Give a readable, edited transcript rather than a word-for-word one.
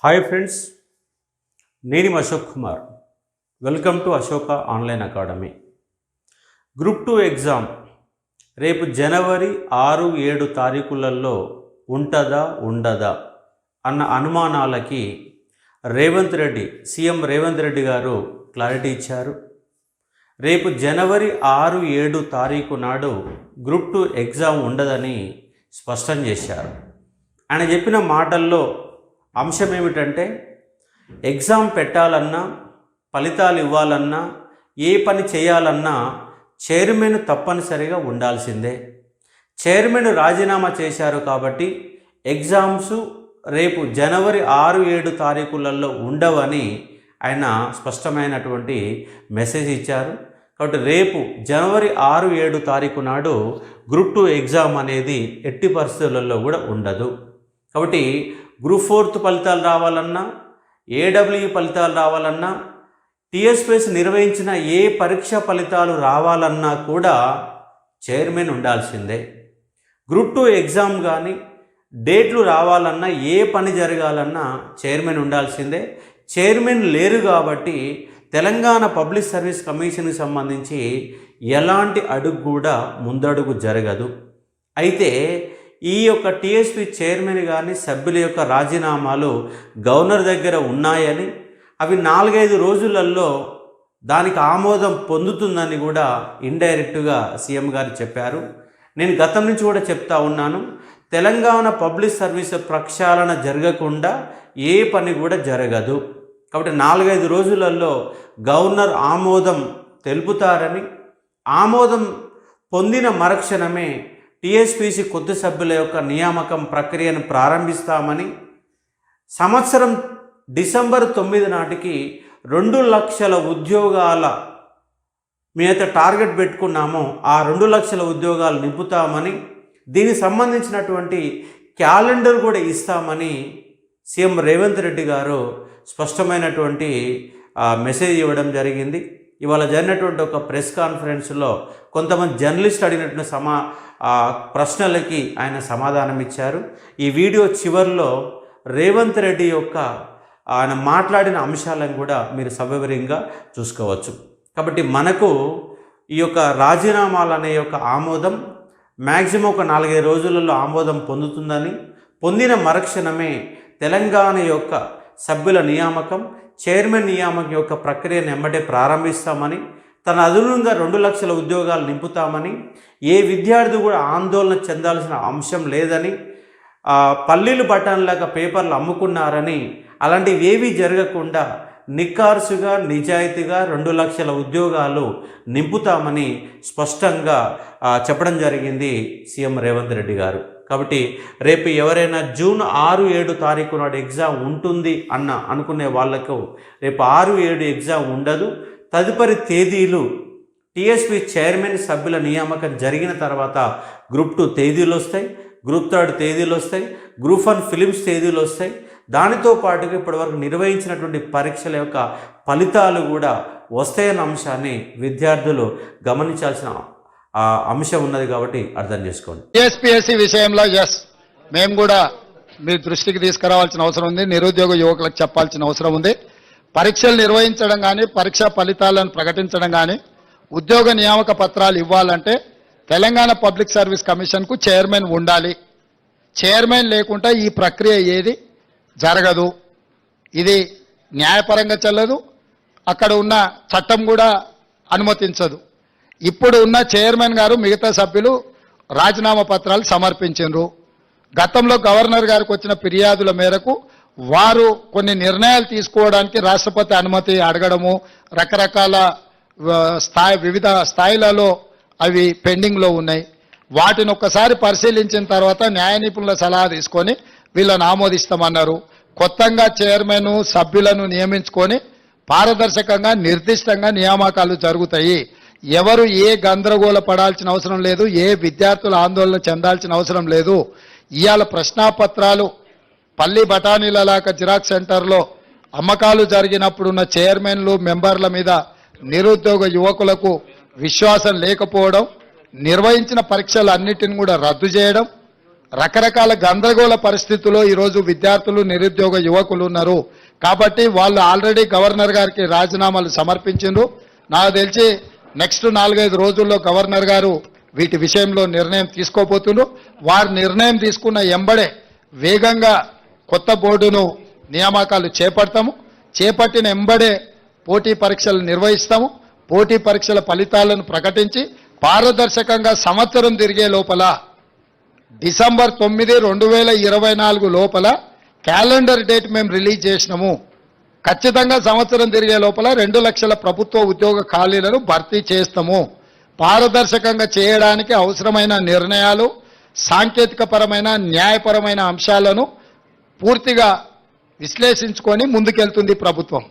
Hi friends, నేను Ashok Kumar. Welcome to Ashoka online academy. Group 2 exam రేపు జనవరి 6-7 తారీఖులలో ఉంటుందా ఉండదా అన్న అనుమానాలకి సీఎం రేవంత్ రెడ్డి గారు క్లారిటీ ఇచ్చారు. రేపు జనవరి 6-7 తారీఖు నాడు గ్రూప్ 2 ఎగ్జామ్ ఉండదని స్పష్టం చేశారు. ఆయన చెప్పిన మాటల్లో అంశం ఏమిటంటే, ఎగ్జామ్ పెట్టాలన్నా, ఫలితాలు ఇవ్వాలన్నా, ఏ పని చేయాలన్నా చైర్మన్ తప్పనిసరిగా ఉండాల్సిందే. చైర్మన్ రాజీనామా చేశారు కాబట్టి ఎగ్జామ్స్ రేపు జనవరి 6-7 తారీఖులలో ఉండవని ఆయన స్పష్టమైనటువంటి మెసేజ్ ఇచ్చారు. కాబట్టి రేపు జనవరి 6-7 తారీఖు నాడు గ్రూప్ 2 ఎగ్జామ్ అనేది ఎట్టి పరిస్థితులలో కూడా ఉండదు. కాబట్టి గ్రూప్ 4 ఫలితాలు రావాలన్నా, ఏడబ్ల్యూ ఫలితాలు రావాలన్నా, టీఎస్పీఎస్ నిర్వహించిన ఏ పరీక్ష ఫలితాలు రావాలన్నా కూడా చైర్మన్ ఉండాల్సిందే. గ్రూప్ 2 ఎగ్జామ్ కానీ డేట్లు రావాలన్నా, ఏ పని జరగాలన్నా చైర్మన్ ఉండాల్సిందే. చైర్మన్ లేరు కాబట్టి తెలంగాణ పబ్లిక్ సర్వీస్ కమిషన్కి సంబంధించి ఎలాంటి అడుగు కూడా ముందడుగు జరగదు. అయితే ఈ యొక్క టీఎస్పీ చైర్మన్ కానీ సభ్యుల యొక్క రాజీనామాలు గవర్నర్ దగ్గర ఉన్నాయని, అవి 4-5 రోజులలో దానికి ఆమోదం పొందుతుందని కూడా ఇండైరెక్ట్గా సీఎం గారు చెప్పారు. నేను గతం నుంచి కూడా చెప్తా ఉన్నాను, తెలంగాణ పబ్లిక్ సర్వీస్ ప్రక్షాళన జరగకుండా ఏ పని కూడా జరగదు. కాబట్టి 4-5 రోజులలో గవర్నర్ ఆమోదం తెలుపుతారని, ఆమోదం పొందిన మరుక్షణమే టీఎస్పీసీ కొత్త సభ్యుల యొక్క నియామకం ప్రక్రియను ప్రారంభిస్తామని, సంవత్సరం డిసెంబర్ 9 నాటికి 2 లక్షల ఉద్యోగాల మీద టార్గెట్ పెట్టుకున్నామో ఆ 2 లక్షల ఉద్యోగాలు నింపుతామని, దీనికి సంబంధించినటువంటి క్యాలెండర్ కూడా ఇస్తామని సీఎం రేవంత్ రెడ్డి గారు స్పష్టమైనటువంటి మెసేజ్ ఇవ్వడం జరిగింది. ఇవాళ జరిగినటువంటి ఒక ప్రెస్ కాన్ఫరెన్స్లో కొంతమంది జర్నలిస్ట్ అడిగినటువంటి ప్రశ్నలకి ఆయన సమాధానం ఇచ్చారు. ఈ వీడియో చివరిలో రేవంత్ రెడ్డి యొక్క ఆయన మాట్లాడిన అంశాలను కూడా మీరు సవివరంగా చూసుకోవచ్చు. కాబట్టి మనకు ఈ యొక్క రాజీనామాలు అనే యొక్క ఆమోదం మ్యాక్సిమం ఒక 4-5 రోజులలో ఆమోదం పొందుతుందని, పొందిన మరుక్షణమే తెలంగాణ యొక్క సభ్యుల నియామకం, చైర్మన్ నియామకం యొక్క ప్రక్రియను ఎమ్మటే ప్రారంభిస్తామని, తన అదనంగా 2 లక్షల ఉద్యోగాలు నింపుతామని, ఏ విద్యార్థి కూడా ఆందోళన చెందాల్సిన అంశం లేదని, పల్లీలు బటన్లాగా పేపర్లు అమ్ముకున్నారని, అలాంటివి ఏవీ జరగకుండా నిఖార్సుగా నిజాయితీగా 2 లక్షల ఉద్యోగాలు నింపుతామని స్పష్టంగా చెప్పడం జరిగింది సీఎం రేవంత్ రెడ్డి గారు. కాబట్టి రేపు ఎవరైనా జూన్ 6-7 తారీఖు నాడు ఎగ్జామ్ ఉంటుంది అనుకునే వాళ్లకు రేపు 6-7 ఎగ్జామ్ ఉండదు. తదుపరి తేదీలు టీఎస్పీ చైర్మన్ సభ్యుల నియామకం జరిగిన తర్వాత గ్రూప్ 2 తేదీలు వస్తాయి, గ్రూప్ 3 తేదీలు వస్తాయి, గ్రూప్ 1 ఫిలిమ్స్ తేదీలు వస్తాయి. దానితో పాటుగా ఇప్పటివరకు నిర్వహించినటువంటి పరీక్షల యొక్క ఫలితాలు కూడా వస్తాయన్న అంశాన్ని విద్యార్థులు గమనించాల్సిన అంశం ఉన్నది. కాబట్టి అర్థం చేసుకోండి. టీఎస్పీఎస్సీ విషయంలో మేము కూడా మీ దృష్టికి తీసుకురావాల్సిన అవసరం ఉంది, నిరుద్యోగ యువకులకు చెప్పాల్సిన అవసరం ఉంది. పరీక్షలు నిర్వహించడం కానీ, పరీక్షా ఫలితాలను ప్రకటించడం కానీ, ఉద్యోగ నియామక పత్రాలు ఇవ్వాలంటే తెలంగాణ పబ్లిక్ సర్వీస్ కమిషన్కు చైర్మన్ ఉండాలి. చైర్మన్ లేకుండా ఈ ప్రక్రియ ఏది జరగదు. ఇది న్యాయపరంగా చెల్లదు, అక్కడ ఉన్న చట్టం కూడా అనుమతించదు. ఇప్పుడు ఉన్న చైర్మన్ గారు మిగతా సభ్యులు రాజీనామా పత్రాలు సమర్పించారు. గతంలో గవర్నర్ గారికి వచ్చిన ఫిర్యాదుల మేరకు వారు కొన్ని నిర్ణయాలు తీసుకోవడానికి రాష్ట్రపతి అనుమతి అడగడము, రకరకాల వివిధ స్థాయిలలో అవి పెండింగ్లో ఉన్నాయి. వాటిని ఒక్కసారి పరిశీలించిన తర్వాత న్యాయ నిపుణుల సలహా తీసుకొని వీళ్ళని ఆమోదిస్తామన్నారు. కొత్తగా చైర్మన్ సభ్యులను నియమించుకొని పారదర్శకంగా నిర్దిష్టంగా నియామకాలు జరుగుతాయి. ఎవరు ఏ గందరగోళ పడాల్సిన అవసరం లేదు, ఏ విద్యార్థులు ఆందోళన చెందాల్సిన అవసరం లేదు. ఇవాళ ప్రశ్నాపత్రాలు పల్లి బఠానీలలాగా జిరాక్స్ సెంటర్లో అమ్మకాలు జరిగినప్పుడున్న చైర్మన్లు మెంబర్ల మీద నిరుద్యోగ యువకులకు విశ్వాసం లేకపోవడం, నిర్వహించిన పరీక్షలు అన్నిటిని కూడా రద్దు చేయడం, రకరకాల గందరగోళ పరిస్థితుల్లో ఈరోజు విద్యార్థులు నిరుద్యోగ యువకులు ఉన్నారు. కాబట్టి వాళ్ళు ఆల్రెడీ గవర్నర్ గారికి రాజీనామాలు సమర్పించిండ్రు. నాకు తెలిసి నెక్స్ట్ 4-5 రోజుల్లో గవర్నర్ గారు వీటి విషయంలో నిర్ణయం తీసుకోబోతున్నారు. వారు నిర్ణయం తీసుకున్న ఎంబడే వేగంగా కొత్త బోర్డును నియామకాలు చేపడతాము. చేపట్టిన ఎంబడే పోటీ పరీక్షలు నిర్వహిస్తాము. పోటీ పరీక్షల ఫలితాలను ప్రకటించి పారదర్శకంగా సంవత్సరం తిరిగే లోపల డిసెంబర్ 9, 2024 లోపల క్యాలెండర్ డేట్ మేము రిలీజ్ చేసినాము. ఖచ్చితంగా సంవత్సరం తిరిగే లోపల 2 లక్షల ప్రభుత్వ ఉద్యోగ ఖాళీలను భర్తీ చేస్తాము. పారదర్శకంగా చేయడానికి అవసరమైన నిర్ణయాలు, సాంకేతికపరమైన న్యాయపరమైన అంశాలను పూర్తిగా విశ్లేషించుకొని ముందుకెళ్తుంది ప్రభుత్వం.